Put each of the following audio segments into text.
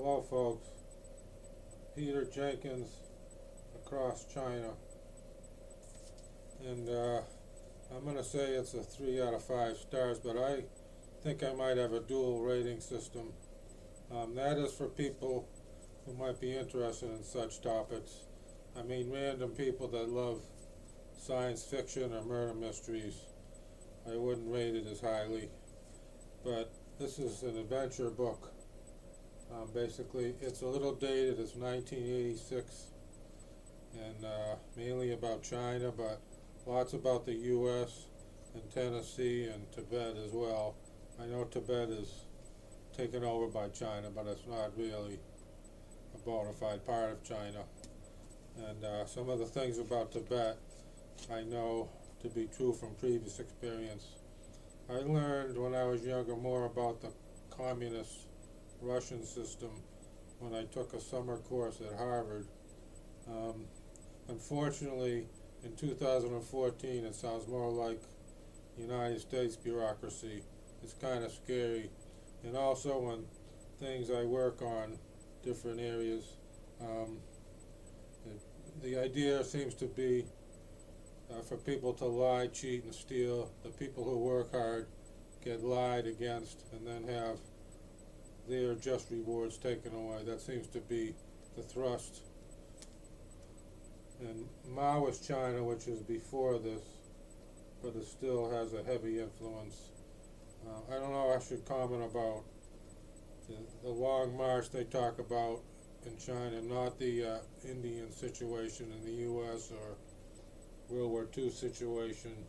Hello folks, Peter Jenkins across China, and I'm going to say it's a 3 out of 5 stars, but I think I might have a dual rating system. That is for people who might be interested in such topics. I mean random people that love science fiction or murder mysteries. I wouldn't rate it as highly, but this is an adventure book. Basically, it's a little dated. It's 1986, and mainly about China, but lots about the U.S. and Tennessee and Tibet as well. I know Tibet is taken over by China, but it's not really a bona fide part of China. And some of the things about Tibet I know to be true from previous experience. I learned when I was younger more about the communist Russian system when I took a summer course at Harvard. Unfortunately, in 2014, it sounds more like United States bureaucracy. It's kind of scary. And also when things I work on, different areas, the idea seems to be for people to lie, cheat, and steal. The people who work hard get lied against and then have their just rewards taken away. That seems to be the thrust. And Maoist China, which is before this, but it still has a heavy influence. I don't know, I should comment about the long march they talk about in China, not the Indian situation in the U.S. or World War II situation,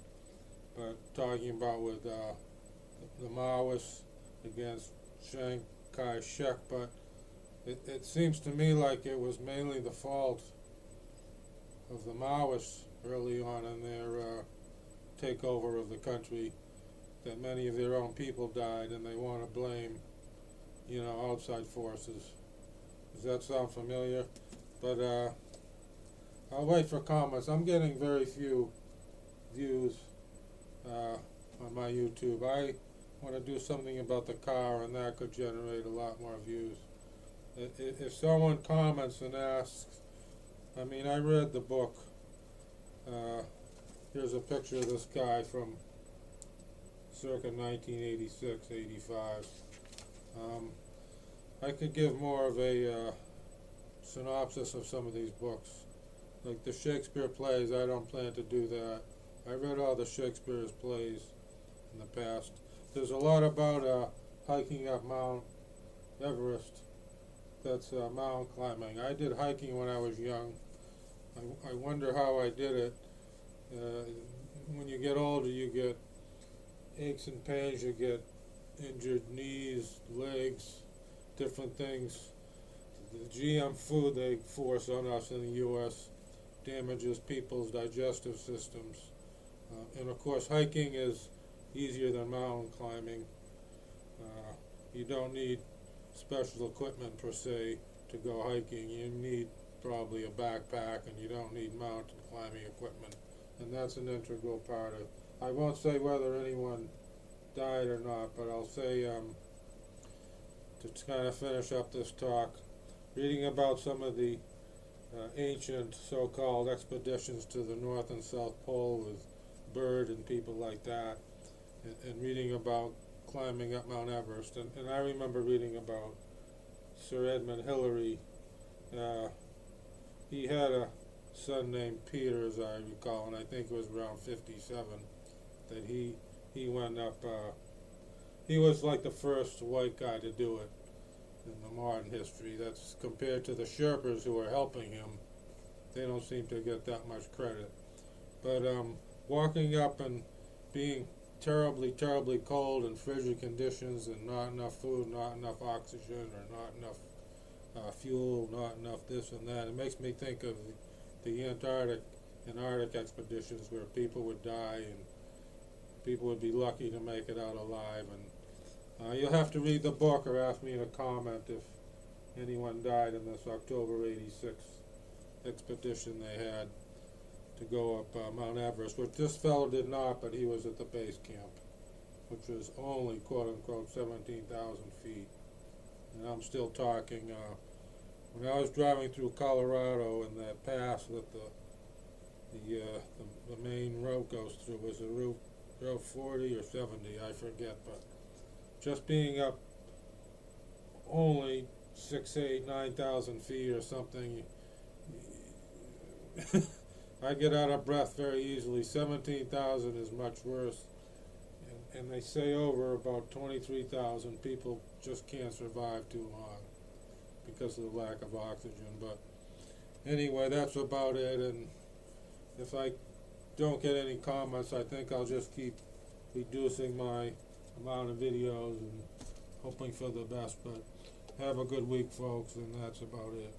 but talking about with the Maoists against Chiang Kai-shek. But it seems to me like it was mainly the fault of the Maoists early on in their takeover of the country, that many of their own people died, and they want to blame, outside forces. Does that sound familiar? But I'll wait for comments. I'm getting very few views on my YouTube. I want to do something about the car, and that could generate a lot more views. If someone comments and asks, I mean, I read the book. Here's a picture of this guy from circa 1986, 85. I could give more of a synopsis of some of these books. Like the Shakespeare plays, I don't plan to do that. I read all the Shakespeare's plays in the past. There's a lot about hiking up Mount Everest. That's mountain climbing. I did hiking when I was young. I wonder how I did it. When you get older, you get aches and pains, you get injured knees, legs, different things. The GM food they force on us in the U.S. damages people's digestive systems. And of course, hiking is easier than mountain climbing. You don't need special equipment per se to go hiking. You need probably a backpack, and you don't need mountain climbing equipment. And that's an integral part of. I won't say whether anyone died or not, but I'll say to kind of finish up this talk, reading about some of the ancient so-called expeditions to the North and South Pole with Byrd and people like that, and reading about climbing up Mount Everest. And I remember reading about Sir Edmund Hillary. He had a son named Peter, as I recall, and I think it was around 57 that he went up. He was like the first white guy to do it in the modern history. That's compared to the Sherpas who are helping him. They don't seem to get that much credit. But walking up and being terribly, terribly cold and frigid conditions, and not enough food, not enough oxygen, or not enough fuel, not enough this and that. It makes me think of the Antarctic and Arctic expeditions where people would die and people would be lucky to make it out alive. And you'll have to read the book or ask me in a comment if anyone died in this October 86 expedition they had to go up Mount Everest, which this fellow did not, but he was at the base camp, which was only, quote-unquote, 17,000 feet. and I'm still talking. When I was driving through Colorado and that pass that the main road goes through, was it Route 40 or 70, I forget, but just being up only 6, 8, 9,000 feet or something, I get out of breath very easily. 17,000 is much worse, and they say over about 23,000 people just can't survive too long because of the lack of oxygen. But anyway, that's about it, and if I don't get any comments, I think I'll just keep reducing my amount of videos and hoping for the best. But have a good week, folks, and that's about it.